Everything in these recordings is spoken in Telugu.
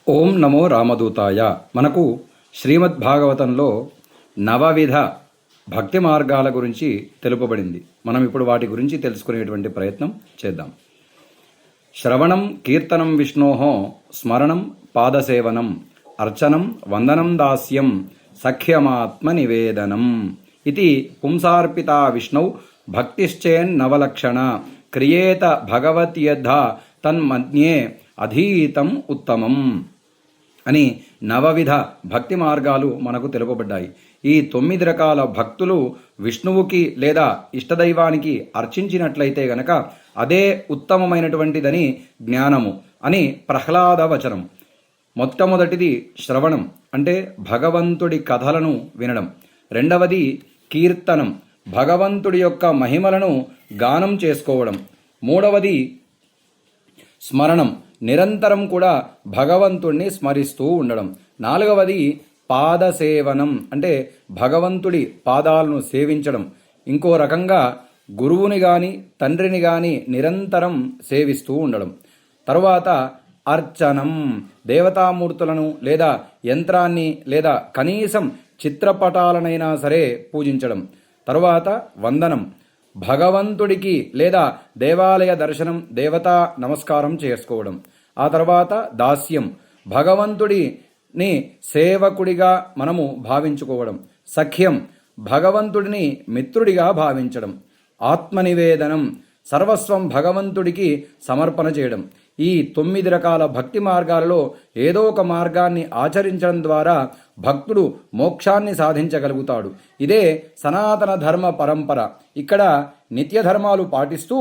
ఓం నమో రామదూతాయ. మనకు శ్రీమద్భాగవతంలో నవవిధ భక్తి మార్గాల గురించి తెలుపబడింది. మనం ఇప్పుడు వాటి గురించి తెలుసుకునేటువంటి ప్రయత్నం చేద్దాం. శ్రవణం కీర్తనం విష్ణోః, స్మరణం పాదసేవనం, అర్చనం వందనం దాస్యం, సఖ్యమాత్మ నివేదనం. ఇది పుంసార్పితా విష్ణౌ భక్తిశ్చేన్నవలక్షణ, క్రియేత భగవత్యథ తన్మన్యే అధీతం ఉత్తమం అని నవవిధ భక్తి మార్గాలు మనకు తెలుపబడ్డాయి. ఈ 9 రకాల భక్తులు విష్ణువుకి లేదా ఇష్టదైవానికి అర్చించినట్లయితే గనక అదే ఉత్తమమైనటువంటిదని జ్ఞానము అని ప్రహ్లాద వచనం. మొట్టమొదటిది శ్రవణం, అంటే భగవంతుడి కథలను వినడం. రెండవది కీర్తనం, భగవంతుడి యొక్క మహిమలను గానం చేసుకోవడం. మూడవది స్మరణం, నిరంతరం కూడా భగవంతుణ్ణి స్మరిస్తూ ఉండడం. నాలుగవది పాదసేవనం, అంటే భగవంతుడి పాదాలను సేవించడం. ఇంకో రకంగా గురువుని గాని తండ్రిని గాని నిరంతరం సేవిస్తూ ఉండడం. తరువాత అర్చనం, దేవతామూర్తులను లేదా యంత్రాన్ని లేదా కనీసం చిత్రపటాలనైనా సరే పూజించడం. తరువాత వందనం, భగవంతుడికి లేదా దేవాలయ దర్శనం, దేవతా నమస్కారం చేసుకోవడం. ఆ తర్వాత దాస్యం, భగవంతుడిని సేవకుడిగా మనము భావించుకోవడం. సఖ్యం, భగవంతుడిని మిత్రుడిగా భావించడం. ఆత్మనివేదనం, సర్వస్వం భగవంతుడికి సమర్పణ చేయడం. ఈ 9 రకాల భక్తి మార్గాలలో ఏదో ఒక మార్గాన్ని ఆచరించడం ద్వారా భక్తుడు మోక్షాన్ని సాధించగలుగుతాడు. ఇదే సనాతన ధర్మ పరంపర. ఇక్కడ నిత్య ధర్మాలు పాటిస్తూ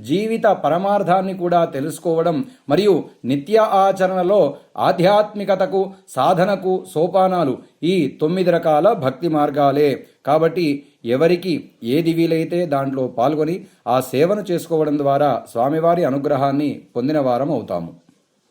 జీవిత పరమార్థాన్ని కూడా తెలుసుకోవడం మరియు నిత్య ఆచరణలో ఆధ్యాత్మికతకు సాధనకు సోపానాలు ఈ 9 రకాల భక్తి మార్గాలే. కాబట్టి ఎవరికి ఏది వీలైతే దాంట్లో పాల్గొని ఆ సేవను చేసుకోవడం ద్వారా స్వామివారి అనుగ్రహాన్ని పొందిన వారం అవుతాము.